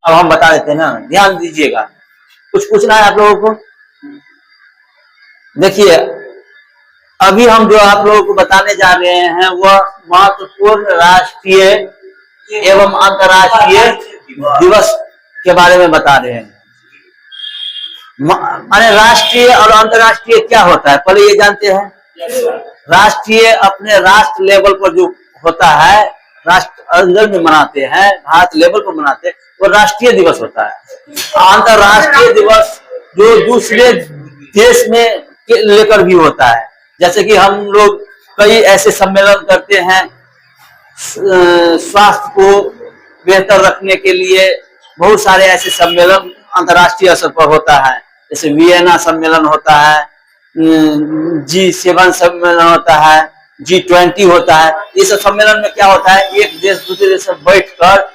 अब हम बता देते हैं ना, ध्यान दीजिएगा। कुछ पूछना है आप लोगों को? देखिए, अभी हम जो आप लोगों को बताने जा रहे हैं वह महत्वपूर्ण राष्ट्रीय एवं अंतर्राष्ट्रीय दिवस के बारे में बता रहे हैं। माने राष्ट्रीय और अंतर्राष्ट्रीय क्या होता है पहले ये जानते हैं? राष्ट्रीय अपने राष्ट्र लेवल पर जो होता है, राष्ट्र अंदर में मनाते हैं, भारत लेवल पर मनाते हैं, वो राष्ट्रीय दिवस होता है। अंतर्राष्ट्रीय दिवस जो दूसरे देश में लेकर भी होता है, जैसे कि हम लोग कई ऐसे सम्मेलन करते हैं स्वास्थ्य को बेहतर रखने के लिए। बहुत सारे ऐसे सम्मेलन अंतर्राष्ट्रीय स्तर पर होता है, जैसे वियना सम्मेलन होता है, G7 सम्मेलन होता है, G20 होता है। इस सम्मेलन में क्या होता है, एक देश दूसरे देश से बैठकर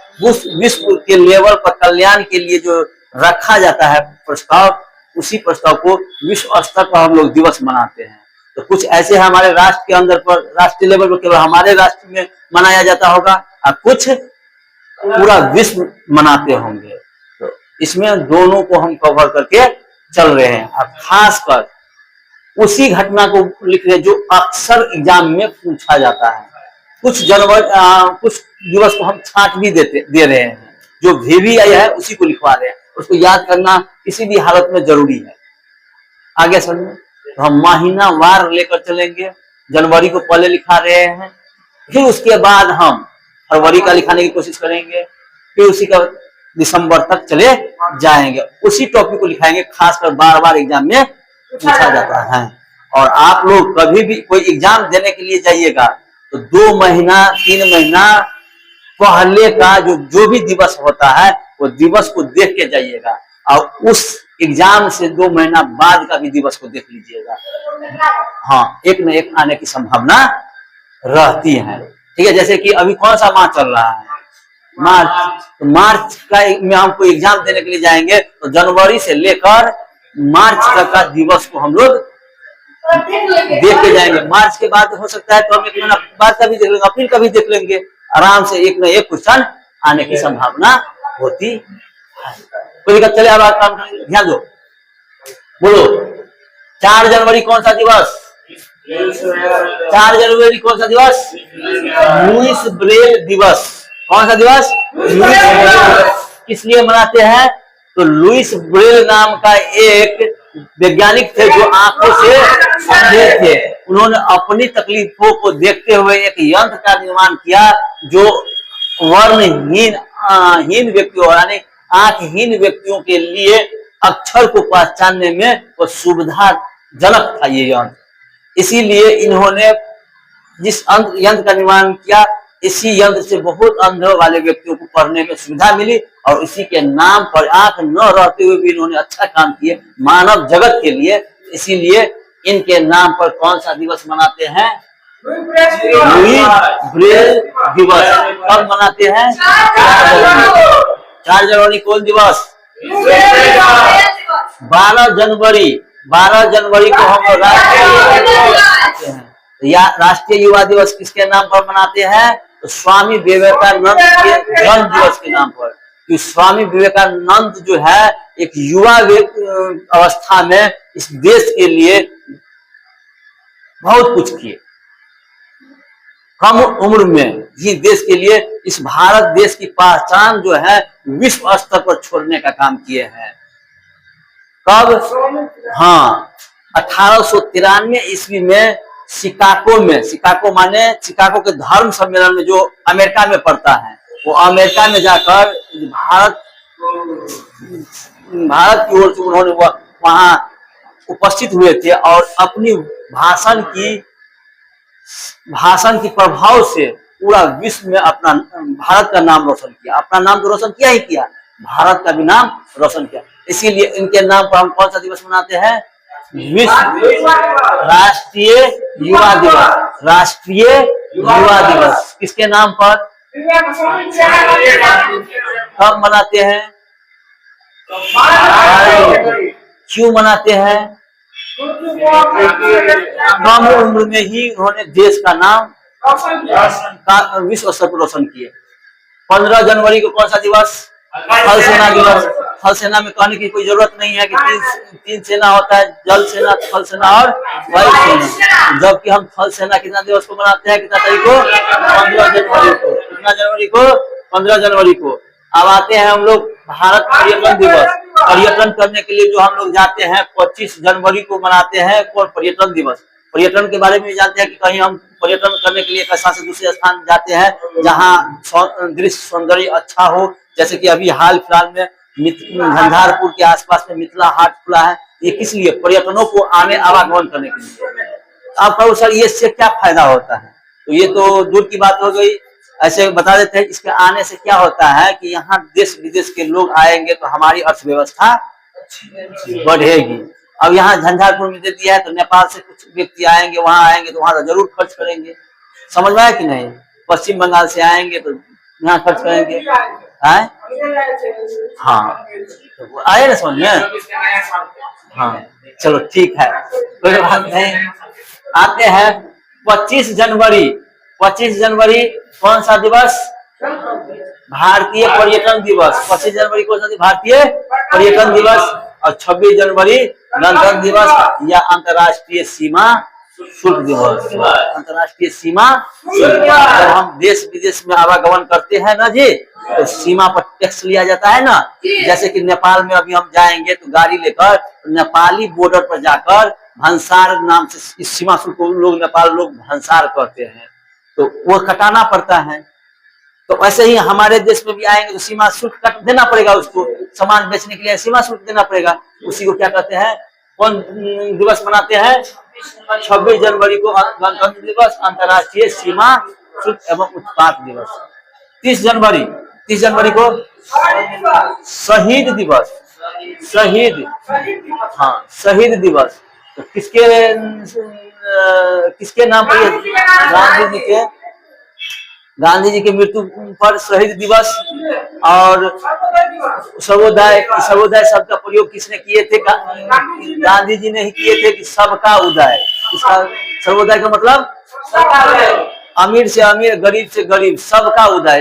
विश्व के लेवल पर कल्याण के लिए जो रखा जाता है प्रस्ताव, उसी प्रस्ताव को विश्व स्तर पर हम लोग दिवस मनाते हैं। तो कुछ ऐसे हमारे राष्ट्र के अंदर पर, राष्ट्रीय लेवल पर केवल हमारे राष्ट्र में मनाया जाता होगा और कुछ पूरा विश्व मनाते होंगे। तो इसमें दोनों को हम कवर करके चल रहे हैं। और खासकर उसी घटना को लिख रहे जो अक्सर एग्जाम में पूछा जाता है। कुछ दिवस को हम छांट भी दे रहे हैं, जो भी आया है उसी को लिखवा रहे हैं। उसको याद करना किसी भी हालत में जरूरी है। आगे समझे तो हम महीना वार लेकर चलेंगे। जनवरी को पहले लिखा रहे हैं, फिर उसके बाद हम फरवरी का लिखाने की कोशिश करेंगे, फिर उसी का दिसंबर तक चले जाएंगे। उसी टॉपिक को लिखाएंगे, खासकर बार बार एग्जाम में पूछा जाता है। और आप लोग कभी भी कोई एग्जाम देने के लिए जाइएगा तो 2 महीना 3 महीना पहले का जो भी दिवस होता है वो दिवस को देख के जाइएगा, और उस एग्जाम से 2 महीना बाद का भी दिवस को देख लीजिएगा। हाँ, एक न एक आने की संभावना रहती है। ठीक है, जैसे कि अभी कौन सा माह चल रहा है? मार्च। तो मार्च का में हमको एग्जाम देने के लिए जाएंगे तो जनवरी से लेकर मार्च तक का दिवस को हम लोग देख के जाएंगे। मार्च के बाद हो सकता है तो हम 1 महीना बाद का भी देख लेंगे, अप्रैल का भी देख लेंगे। आराम से एक न एक क्वेश्चन आने की संभावना होती है। कोई दिक्कत? चले अब काम करेंगे, ध्यान दो। बोलो, 4 जनवरी कौन सा दिवस? 4 जनवरी कौन सा दिवस? लुईस ब्रेल दिवस। कौन सा दिवस? किस लिए मनाते हैं? तो लुईस ब्रेल नाम का एक वैज्ञानिक थे जो आंखों से अंधे थे। उन्होंने अपनी तकलीफों को देखते हुए एक यंत्र का निर्माण किया जो वर्णहीन व्यक्तियों यानी आंखहीन व्यक्तियों के लिए अक्षर को पहचानने में वो सुविधाजनक था ये यंत्र। इसीलिए इन्होंने जिस यंत्र का निर्माण किया, इसी यंत्र से बहुत अंधों वाले व्यक्तियों को पढ़ने में सुविधा मिली, और इसी के नाम पर आंख न रहते हुए भी इन्होंने अच्छा काम किए मानव जगत के लिए। इसीलिए इनके नाम पर कौन सा दिवस मनाते हैं? लुईस ब्रेल दिवस। कब मनाते हैं? 4 जनवरी। कौन दिवस? 12 जनवरी को हम राष्ट्रीय युवा दिवस किसके नाम पर मनाते हैं? तो स्वामी विवेकानंद के जन्म दिवस के नाम पर। कि स्वामी विवेकानंद जो है एक युवा अवस्था में इस देश के लिए बहुत कुछ किए। कम उम्र में ही देश के लिए इस भारत देश की पहचान जो है विश्व स्तर पर छोड़ने का काम किए हैं। कब? हाँ, 1893 ईस्वी में शिकागो माने शिकागो के धर्म सम्मेलन में जो अमेरिका में पड़ता है, वो अमेरिका में जाकर भारत की ओर से उन्होंने वहां उपस्थित हुए थे और अपनी भाषण की प्रभाव से पूरा विश्व में अपना भारत का नाम रोशन किया। अपना नाम तो रोशन किया ही किया, भारत का भी नाम रोशन किया। इसीलिए इनके नाम पर हम कौन सा दिवस मनाते हैं? विश्व राष्ट्रीय युवा दिवस। राष्ट्रीय युवा दिवस किसके नाम पर? कब मनाते हैं? क्यों मनाते हैं? कम उम्र में ही उन्होंने देश का नाम विश्व स्तर पर रोशन किए। 15 जनवरी को कौन सा दिवस? थल सेना दिवस, थल सेना में कहने की कोई जरूरत नहीं है कि तीन सेना होता है, जल सेना, थल सेना और वायु सेना। जबकि हम थल सेना कितना दिवस को मनाते हैं, कितना तारीख को, 15 जनवरी को। कितना जनवरी को, 15 जनवरी को। अब आते हैं हम लोग भारत पर्यटन दिवस। पर्यटन करने के लिए जो हम लोग जाते हैं 25 जनवरी को मनाते हैं कौन, पर्यटन दिवस। पर्यटन के बारे में जानते हैं कि कहीं हम पर्यटन करने के लिए एक स्थान से दूसरे स्थान जाते हैं जहाँ दृश्य सौंदर्य अच्छा हो, जैसे कि अभी हाल फिलहाल में झंझारपुर के आसपास में मिथिला हाट खुला है। ये किस लिए, पर्यटनों को आने आवागमन करने के लिए। आप कहो सर ये इससे क्या फायदा होता है, तो ये तो दूर की बात हो गई। ऐसे बता देते हैं इसके आने से क्या होता है कि यहाँ देश विदेश के लोग आएंगे तो हमारी अर्थव्यवस्था बढ़ेगी। अब यहाँ झंझारपुर में दे दिया है तो नेपाल से कुछ व्यक्ति आएंगे, वहां आएंगे तो वहां जरूर खर्च करेंगे। समझ में आया कि नहीं। पश्चिम बंगाल से आएंगे तो यहाँ खर्च करेंगे। आए, हाँ तो आए ना समझ में। हाँ चलो ठीक है, कोई बात नहीं। आते हैं 25 जनवरी। 25 जनवरी कौन सा दिवस, भारतीय पर्यटन दिवस। 25 जनवरी कौन सा, भारतीय पर्यटन दिवस। और 26 जनवरी गणतंत्र दिवस या अंतर्राष्ट्रीय सीमा शुल्क दिवस। अंतर्राष्ट्रीय सीमा शुल्क, जब हम देश विदेश में आवागमन करते हैं ना जी, तो सीमा पर टैक्स लिया जाता है ना। जैसे कि नेपाल में अभी हम जाएंगे तो गाड़ी लेकर नेपाली बॉर्डर पर जाकर भंसार नाम से इस सीमा शुल्क को लोग नेपाल लोग भंसार करते हैं, तो वो कटाना पड़ता है। तो वैसे ही हमारे देश में भी आएंगे तो सीमा शुल्क कट देना पड़ेगा, उसको सामान बेचने के लिए सीमा शुल्क देना पड़ेगा। उसी को क्या कहते हैं, कौन दिवस मनाते हैं, 26 जनवरी को गणतंत्र दिवस, अंतर्राष्ट्रीय सीमा शुल्क एवं उत्पाद दिवस। 30 जनवरी को शहीद दिवस। शहीद, हाँ शहीद दिवस। तो किसके नाम पर, गांधी जी के मृत्यु पर शहीद दिवस। और सर्वोदय शब्द का प्रयोग किसने किए थे, गांधी जी ने ही किए थे कि सबका उदय। इसका सर्वोदय का मतलब अमीर से अमीर, गरीब से गरीब, सबका उदय।